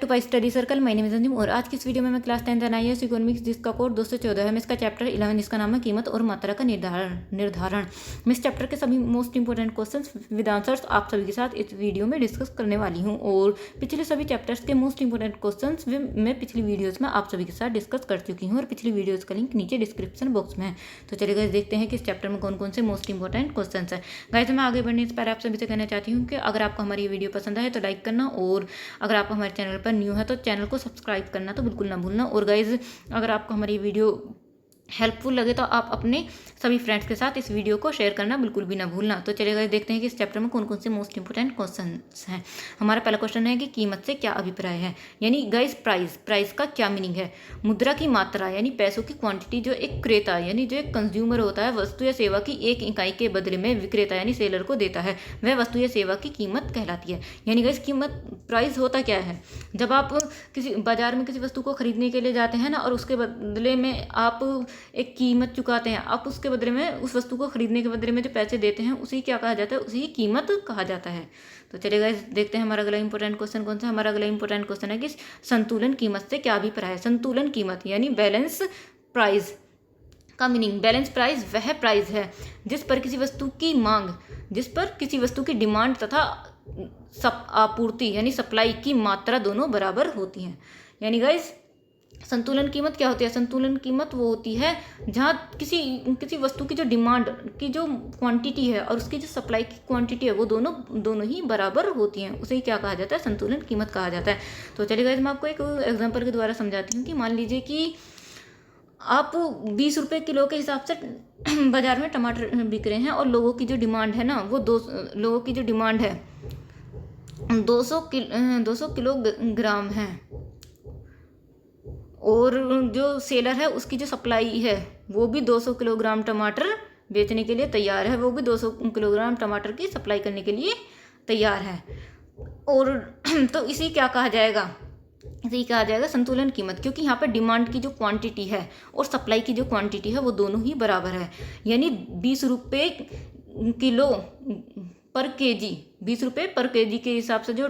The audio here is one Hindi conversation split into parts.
To pi study circle. My name is Anjum और आज की इस वीडियो में मैं क्लास 10 IAS इकोनॉमिक्स जिसका कोड 214 है। मैं इसका चैप्टर 11 जिसका नाम है कीमत और मात्रा का निर्धारण मैं इस चैप्टर के सभी most important questions with answers आप सभी के साथ इस वीडियो में डिस्कस करने वाली हूँ। और पिछले सभी चैप्टर्स के मोस्ट इंपोर्टेंट क्वेश्चंस मैं पिछली वीडियोज़ में आप सभी के साथ डिस्कस कर चुकी हूँ और पिछली वीडियोज़ का लिंक नीचे डिस्क्रिप्शन बॉक्स में है। तो चलिए गाइस देखते हैं कि इस चैप्टर में कौन कौन से मोस्ट इंपोर्टेंट क्वेश्चन है। गाइस मैं आगे बढ़ने से पहले आप सभी से कहना चाहती हूँ कि अगर आपको हमारी ये वीडियो पसंद आए तो लाइक करना, और अगर आप हमारे चैनल पर न्यू है तो चैनल को सब्सक्राइब करना तो बिल्कुल ना भूलना। और गाइज अगर आपको हमारी वीडियो हेल्पफुल लगे तो आप अपने सभी फ्रेंड्स के साथ इस वीडियो को शेयर करना बिल्कुल भी ना भूलना। तो चलिए गाइस देखते हैं कि इस चैप्टर में कौन कौन से मोस्ट इंपोर्टेंट क्वेश्चंस हैं। हमारा पहला क्वेश्चन है कि कीमत से क्या अभिप्राय है, यानी गाइस प्राइस का क्या मीनिंग है। मुद्रा की मात्रा यानी पैसों की क्वांटिटी जो एक क्रेता यानी जो एक कंज्यूमर होता है वस्तु या सेवा की एक इकाई के बदले में विक्रेता यानी सेलर को देता है, वह वस्तु या सेवा की कीमत कहलाती है। यानी गाइस कीमत प्राइस होता क्या है, जब आप किसी बाजार में किसी वस्तु को खरीदने के लिए जाते हैं ना और उसके बदले में आप एक कीमत चुकाते हैं, आप उसके बदले में उस वस्तु को खरीदने के बदले में जो पैसे देते हैं उसी क्या कहा जाता है, उसी कीमत कहा जाता है। तो चलिए गाइस देखते हैं हमारा अगला इंपॉर्टेंट क्वेश्चन कौन सा। हमारा अगला इंपॉर्टेंट क्वेश्चन है कि संतुलन कीमत से क्या अभिप्राय है। संतुलन कीमत यानी बैलेंस प्राइस का मीनिंग, बैलेंस प्राइस वह प्राइस है जिस पर किसी वस्तु की मांग, जिस पर किसी वस्तु की डिमांड तथा आपूर्ति यानी सप्लाई की मात्रा दोनों बराबर होती हैं। यानी गाइस संतुलन कीमत क्या होती है। संतुलन कीमत वो होती है जहाँ किसी वस्तु की जो डिमांड की जो क्वांटिटी है और उसकी जो सप्लाई की क्वांटिटी है वो दोनों ही बराबर होती हैं, उसे क्या कहा जाता है, संतुलन कीमत कहा जाता है। तो चलिए गाइस मैं आपको एक एग्जांपल के द्वारा समझाती हूँ कि मान लीजिए कि आप 20 रुपये किलो के हिसाब से बाजार में टमाटर बिक रहे हैं और लोगों की जो डिमांड है ना वो लोगों की जो डिमांड है 200 किलोग्राम है, और जो सेलर है उसकी जो सप्लाई है वो भी 200 किलोग्राम टमाटर बेचने के लिए तैयार है, वो भी 200 किलोग्राम टमाटर की सप्लाई करने के लिए तैयार है। और तो इसी क्या कहा जाएगा, इसी कहा जाएगा संतुलन कीमत, क्योंकि यहाँ पर डिमांड की जो क्वांटिटी है और सप्लाई की जो क्वांटिटी है वो दोनों ही बराबर है। यानी 20 रुपये किलो पर केजी, 20 रुपये पर केजी के हिसाब से जो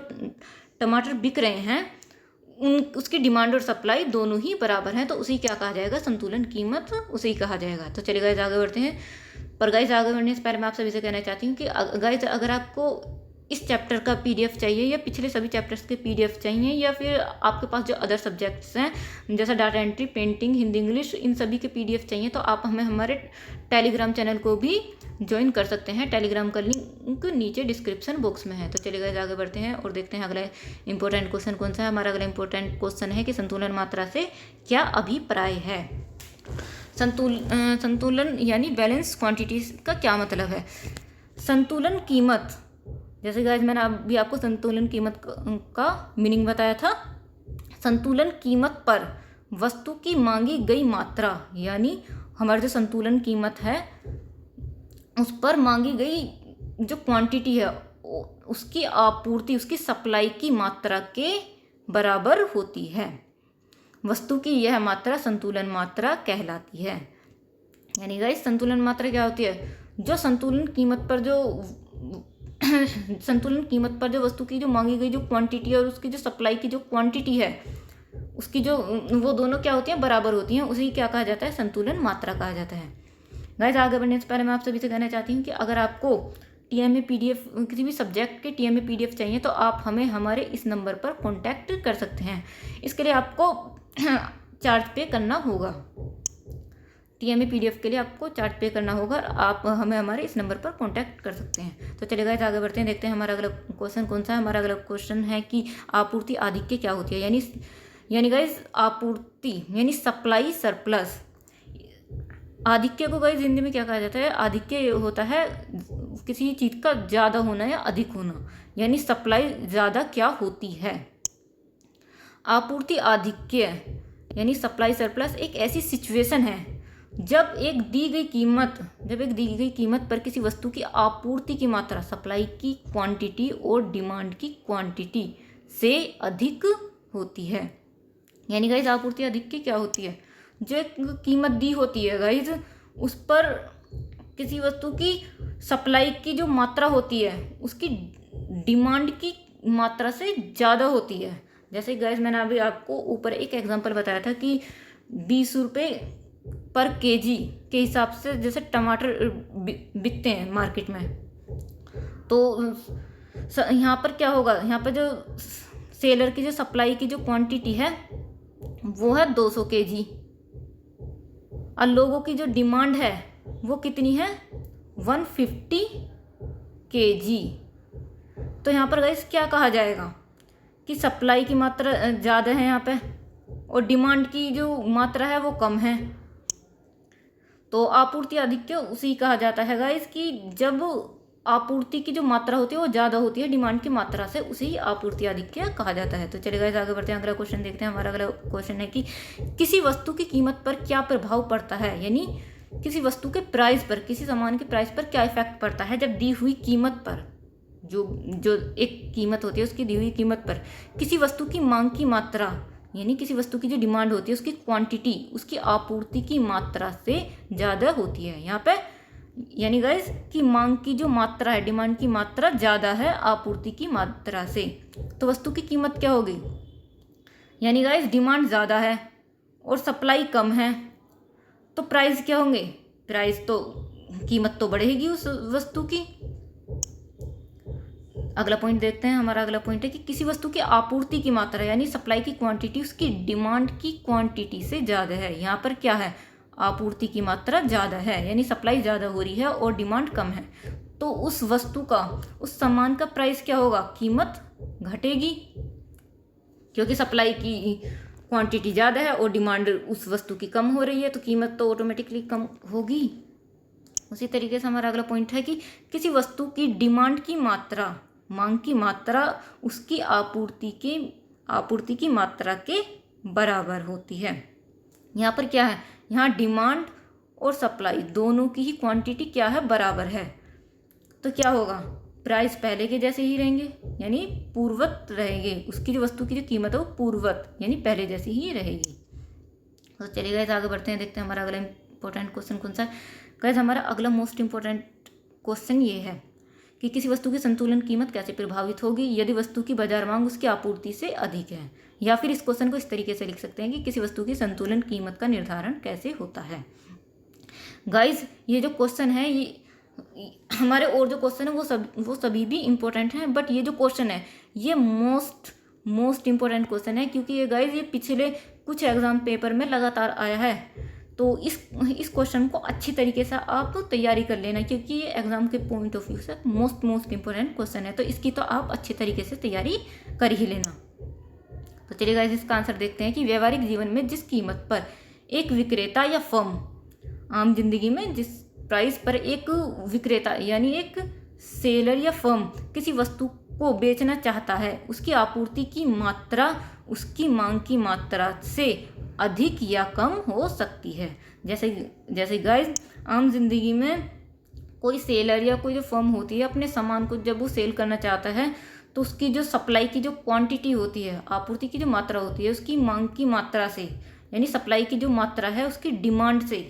टमाटर बिक रहे हैं उसकी डिमांड और सप्लाई दोनों ही बराबर हैं, तो उसी क्या कहा जाएगा, संतुलन कीमत उसी कहा जाएगा। तो चलिए गाइस आगे बढ़ते हैं। पर गाइस आगे बढ़ने से पहले मैं आप सभी से कहना चाहती हूँ कि गाइस अगर आपको इस चैप्टर का PDF चाहिए या पिछले सभी चैप्टर्स के PDF चाहिए या फिर आपके पास जो अदर सब्जेक्ट्स हैं जैसा data entry, painting, Hindi, English, इन सभी के PDF चाहिए तो आप हमें हमारे टेलीग्राम चैनल को भी ज्वाइन कर सकते हैं। टेलीग्राम का लिंक नीचे डिस्क्रिप्शन बॉक्स में है। तो चलिए गाइस आगे बढ़ते हैं और देखते हैं अगला इंपॉर्टेंट क्वेश्चन कौन सा है। हमारा अगला इंपॉर्टेंट क्वेश्चन है कि संतुलन मात्रा से क्या अभिप्राय है। संतुलन यानी बैलेंस क्वांटिटी का क्या मतलब है। संतुलन कीमत, जैसे गाइस मैंने अभी आपको संतुलन कीमत का मीनिंग बताया था। संतुलन कीमत पर वस्तु की मांगी गई मात्रा, यानी हमारी जो संतुलन कीमत है उस पर मांगी गई जो क्वांटिटी है उसकी आपूर्ति, उसकी सप्लाई की मात्रा के बराबर होती है। वस्तु की यह मात्रा संतुलन मात्रा कहलाती है। यानी गाइस संतुलन मात्रा क्या होती है, जो संतुलन कीमत पर जो वस्तु की जो मांगी गई जो क्वांटिटी है और उसकी जो सप्लाई की जो क्वांटिटी है उसकी जो वो दोनों क्या होती हैं, बराबर होती हैं, उसी क्या कहा जाता है, संतुलन मात्रा कहा जाता है। गाइस आगे बढ़ने से पहले मैं आप सभी से कहना चाहती हूँ कि अगर आपको TMA PDF किसी भी सब्जेक्ट के TMA PDF चाहिए तो आप हमें हमारे इस नंबर पर कॉन्टैक्ट कर सकते हैं। इसके लिए आपको चार्ज पे करना होगा। TMA PDF के लिए आपको चार्ज पे करना होगा और आप हमें हमारे इस नंबर पर कांटेक्ट कर सकते हैं। तो चलिए गाइस आगे बढ़ते हैं, देखते हैं हमारा अगला क्वेश्चन कौन सा है। हमारा अगला क्वेश्चन है कि आपूर्ति आधिक्य क्या होती है। यानी गाइस आपूर्ति यानी सप्लाई सरप्लस। आधिक्य को गाइस हिंदी में क्या कहा जाता है, आधिक्य होता है किसी चीज़ का ज़्यादा होना या अधिक होना, यानी सप्लाई ज़्यादा क्या होती है। आपूर्ति आधिक्य यानी सप्लाई सरप्लस एक ऐसी सिचुएशन है जब एक दी गई कीमत पर किसी वस्तु की आपूर्ति की मात्रा, सप्लाई की क्वांटिटी और डिमांड की क्वांटिटी से अधिक होती है। यानी गाइस आपूर्ति आधिक्य क्या होती है, जो एक कीमत दी होती है गाइस उस पर किसी वस्तु की सप्लाई की जो मात्रा होती है उसकी डिमांड की मात्रा से ज़्यादा होती है, जैसे गाइस मैंने अभी आपको ऊपर एक एग्जांपल बताया था कि 20 रुपये पर केजी के हिसाब से जैसे टमाटर बिकते हैं मार्केट में, तो यहाँ पर क्या होगा, यहाँ पर जो सेलर की जो सप्लाई की जो क्वांटिटी है वो है 200 केजी और लोगों की जो डिमांड है वो कितनी है 150 केजी। तो यहाँ पर गाइस क्या कहा जाएगा कि सप्लाई की मात्रा ज़्यादा है यहाँ पे और डिमांड की जो मात्रा है वो कम है, तो आपूर्ति आधिक्य उसी कहा जाता है गाइस कि जब आपूर्ति की जो मात्रा होती है वो ज़्यादा होती है डिमांड की मात्रा से, उसी आपूर्ति आधिक्य कहा जाता है। तो चलिए गाइस आगे बढ़ते हैं, अगला क्वेश्चन देखते हैं। हमारा अगला क्वेश्चन है कि किसी वस्तु की कीमत पर क्या प्रभाव पड़ता है, यानी किसी वस्तु के प्राइस पर, किसी सामान के प्राइस पर क्या इफेक्ट पड़ता है जब दी हुई कीमत पर, जो एक कीमत होती है उसकी दी हुई कीमत पर किसी वस्तु की मांग की मात्रा, यानी किसी वस्तु की जो डिमांड होती है उसकी क्वांटिटी उसकी आपूर्ति की मात्रा से ज़्यादा होती है। यहाँ पे यानी गाइस कि मांग की जो मात्रा है, डिमांड की मात्रा ज़्यादा है आपूर्ति की मात्रा से, तो वस्तु की कीमत क्या होगी, यानी गाइस डिमांड ज़्यादा है और सप्लाई कम है, तो प्राइस क्या होंगे, प्राइस तो कीमत तो बढ़ेगी उस वस्तु की। अगला पॉइंट देखते हैं। हमारा अगला पॉइंट है कि किसी वस्तु की आपूर्ति की मात्रा यानी सप्लाई की क्वांटिटी उसकी डिमांड की क्वांटिटी से ज़्यादा है। यहाँ पर क्या है, आपूर्ति की मात्रा ज़्यादा है यानी सप्लाई ज़्यादा हो रही है और डिमांड कम है, तो उस वस्तु का, उस सामान का प्राइस क्या होगा, कीमत घटेगी, क्योंकि सप्लाई की क्वांटिटी ज़्यादा है और डिमांड उस वस्तु की कम हो रही है, तो कीमत तो ऑटोमेटिकली कम होगी। उसी तरीके से हमारा अगला पॉइंट है कि किसी वस्तु की डिमांड की मात्रा, मांग की मात्रा उसकी आपूर्ति की मात्रा के बराबर होती है। यहाँ पर क्या है, यहाँ डिमांड और सप्लाई दोनों की ही क्वांटिटी क्या है, बराबर है, तो क्या होगा, प्राइस पहले के जैसे ही रहेंगे यानी पूर्वत रहेंगे, उसकी जो वस्तु की जो कीमत है वो पूर्वत यानी पहले जैसी ही रहेगी। तो चलिए गाइस आगे बढ़ते हैं, देखते हैं हमारा अगला इंपॉर्टेंट क्वेश्चन कौन सा है। गाइस हमारा अगला मोस्ट इंपॉर्टेंट क्वेश्चन ये है कि किसी वस्तु की संतुलन कीमत कैसे प्रभावित होगी यदि वस्तु की बाजार मांग उसकी आपूर्ति से अधिक है, या फिर इस क्वेश्चन को इस तरीके से लिख सकते हैं कि किसी वस्तु की संतुलन कीमत का निर्धारण कैसे होता है। गाइस ये जो क्वेश्चन है, ये हमारे और जो क्वेश्चन है वो सभी भी इम्पोर्टेंट हैं, बट ये जो क्वेश्चन है ये मोस्ट इम्पोर्टेंट क्वेश्चन है, क्योंकि ये गाइस ये पिछले कुछ एग्जाम पेपर में लगातार आया है। तो इस क्वेश्चन को अच्छी तरीके से आप तैयारी कर लेना, क्योंकि ये एग्जाम के पॉइंट ऑफ व्यू से मोस्ट इम्पोर्टेंट क्वेश्चन है, तो इसकी तो आप अच्छी तरीके से तैयारी कर ही लेना। तो चलिए गाइस इसका आंसर देखते हैं कि व्यवहारिक जीवन में जिस कीमत पर एक विक्रेता या फर्म, आम जिंदगी में जिस प्राइस पर एक विक्रेता यानी एक सेलर या फर्म किसी वस्तु को बेचना चाहता है, उसकी आपूर्ति की मात्रा उसकी मांग की मात्रा से अधिक या कम हो सकती है। जैसे गाइस आम जिंदगी में कोई सेलर या कोई जो फर्म होती है अपने सामान को जब वो सेल करना चाहता है, तो उसकी जो सप्लाई की जो क्वांटिटी होती है, आपूर्ति की जो मात्रा होती है उसकी मांग की मात्रा से यानी सप्लाई की जो मात्रा है उसकी डिमांड से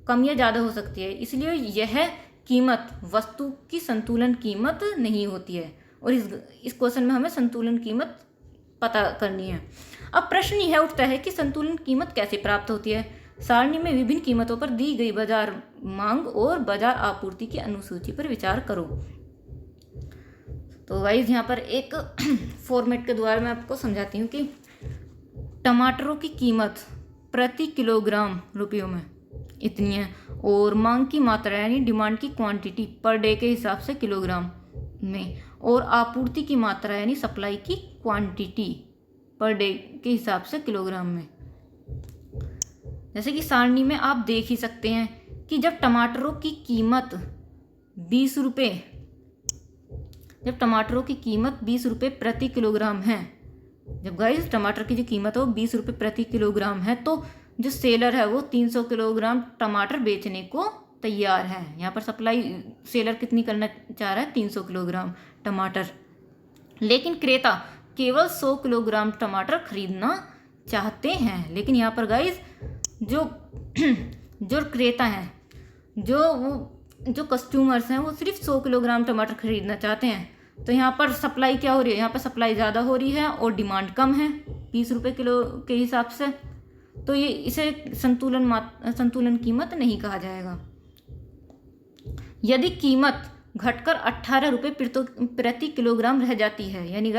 कम या ज़्यादा हो सकती है। इसलिए यह कीमत वस्तु की संतुलन कीमत नहीं होती है, और इस क्वेश्चन में हमें संतुलन कीमत पता करनी है। अब प्रश्न यह उठता है कि संतुलन कीमत कैसे प्राप्त होती है। सारणी में विभिन्न कीमतों पर दी गई बाजार मांग और बाजार आपूर्ति की अनुसूची पर विचार करो। तो गाइस यहाँ पर एक फॉर्मेट के द्वारा मैं आपको समझाती हूँ कि टमाटरों की कीमत प्रति किलोग्राम रुपयों में इतनी है, और मांग की मात्रा यानी डिमांड की क्वांटिटी पर डे के हिसाब से किलोग्राम में, और आपूर्ति की मात्रा यानी सप्लाई की क्वांटिटी पर डे के हिसाब से किलोग्राम में। जैसे कि सारणी में आप देख ही सकते हैं कि जब टमाटरों की कीमत 20 रुपये, जब टमाटरों की कीमत 20 रुपये प्रति किलोग्राम है, जब गाइस टमाटर की जो कीमत है वो 20 रुपये प्रति किलोग्राम है, तो जो सेलर है वो 300 किलोग्राम टमाटर बेचने को तैयार है। यहाँ पर सप्लाई सेलर कितनी करना चाह रहा है, 300 किलोग्राम टमाटर, लेकिन क्रेता केवल 100 किलोग्राम टमाटर खरीदना चाहते हैं। लेकिन यहाँ पर गाइस जो क्रेता हैं, जो कस्टमर्स हैं वो सिर्फ 100 किलोग्राम टमाटर खरीदना चाहते हैं, तो यहाँ पर सप्लाई क्या हो रही है, यहाँ पर सप्लाई ज़्यादा हो रही है और डिमांड कम है 20 रुपये किलो के हिसाब से, तो ये इसे संतुलन कीमत नहीं कहा जाएगा। यदि कीमत घटकर 18 रुपये प्रति किलोग्राम रह जाती है, यानी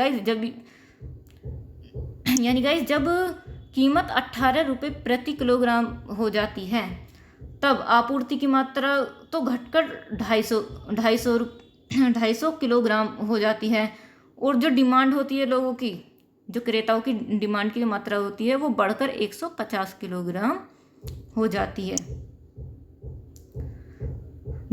गाइस जब कीमत 18 रुपये प्रति किलोग्राम हो जाती है तब आपूर्ति की मात्रा तो घटकर 250 किलोग्राम हो जाती है, और जो डिमांड होती है लोगों की, जो क्रेताओं की डिमांड की जो मात्रा होती है वो बढ़कर 150 किलोग्राम हो जाती है।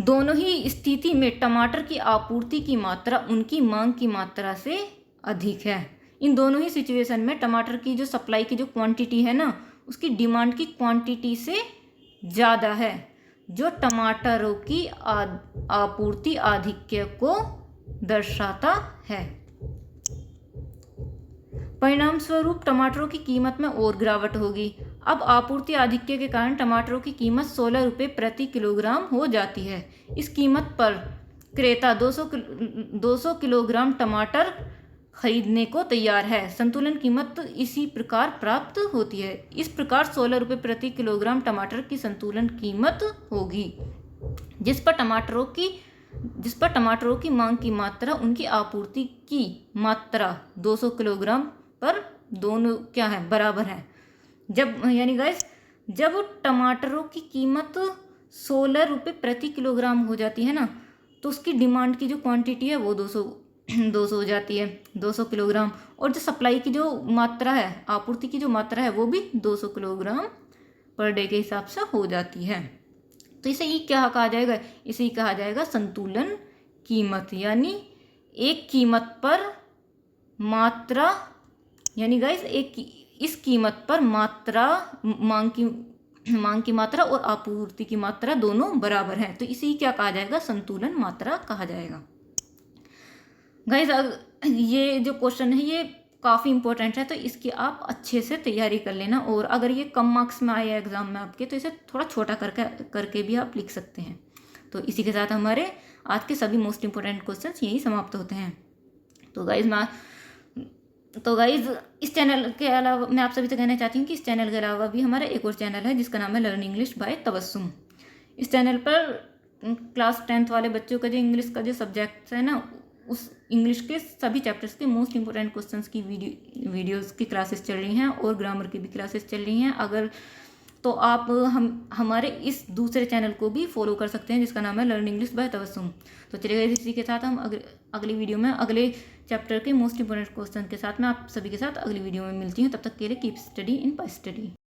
दोनों ही स्थिति में टमाटर की आपूर्ति की मात्रा उनकी मांग की मात्रा से अधिक है। इन दोनों ही सिचुएशन में टमाटर की जो सप्लाई की जो क्वांटिटी है ना, उसकी डिमांड की क्वांटिटी से ज़्यादा है, जो टमाटरों की आपूर्ति आधिक्य को दर्शाता है। परिणाम स्वरूप टमाटरों की कीमत में और गिरावट होगी। अब आपूर्ति आधिक्य के कारण टमाटरों की कीमत 16 रुपये प्रति किलोग्राम हो जाती है। इस कीमत पर क्रेता 200 किलोग्राम टमाटर खरीदने को तैयार है। संतुलन कीमत इसी प्रकार प्राप्त होती है। इस प्रकार 16 रुपये प्रति किलोग्राम टमाटर की संतुलन कीमत होगी, जिस पर टमाटरों की मांग की मात्रा उनकी आपूर्ति की मात्रा 200 किलोग्राम पर दोनों क्या है, बराबर है। जब टमाटरों की कीमत 16 रुपये प्रति किलोग्राम हो जाती है ना, तो उसकी डिमांड की जो क्वांटिटी है वो 200 हो जाती है, 200 किलोग्राम, और जो सप्लाई की जो मात्रा है, आपूर्ति की जो मात्रा है वो भी 200 किलोग्राम पर डे के हिसाब से हो जाती है। तो इसे ही क्या कहा जाएगा, इसे ही कहा जाएगा संतुलन कीमत। यानी एक कीमत पर मात्रा, यानी गाइस इस कीमत पर मात्रा, मांग की मात्रा और आपूर्ति की मात्रा दोनों बराबर हैं, तो इसे ही क्या कहा जाएगा, संतुलन मात्रा कहा जाएगा। गाइस ये जो क्वेश्चन है ये काफ़ी इंपॉर्टेंट है, तो इसकी आप अच्छे से तैयारी कर लेना, और अगर ये कम मार्क्स में आए एग्जाम में आपके, तो इसे थोड़ा छोटा करके भी आप लिख सकते हैं। तो इसी के साथ हमारे आज के सभी मोस्ट इंपॉर्टेंट क्वेश्चंस यही समाप्त होते हैं। तो गाइज इस चैनल के अलावा मैं आप सभी से कहना चाहती हूँ कि इस चैनल के अलावा भी हमारा एक और चैनल है जिसका नाम है लर्न इंग्लिश बाय तबस्सुम। इस चैनल पर क्लास 10th वाले बच्चों का जो इंग्लिश का जो सब्जेक्ट्स है ना, उस इंग्लिश के सभी चैप्टर्स के मोस्ट इंपॉर्टेंट क्वेश्चंस की वीडियोस की क्लासेस चल रही हैं, और ग्रामर की भी क्लासेस चल रही हैं। अगर तो आप हमारे इस दूसरे चैनल को भी फॉलो कर सकते हैं जिसका नाम है लर्न इंग्लिश बाय तबस्सुम। तो चलिए इसी के साथ हम अगली वीडियो में अगले चैप्टर के मोस्ट इंपॉर्टेंट क्वेश्चन के साथ मैं आप सभी के साथ अगली वीडियो में मिलती हूँ। तब तक के लिए keep study in pass study.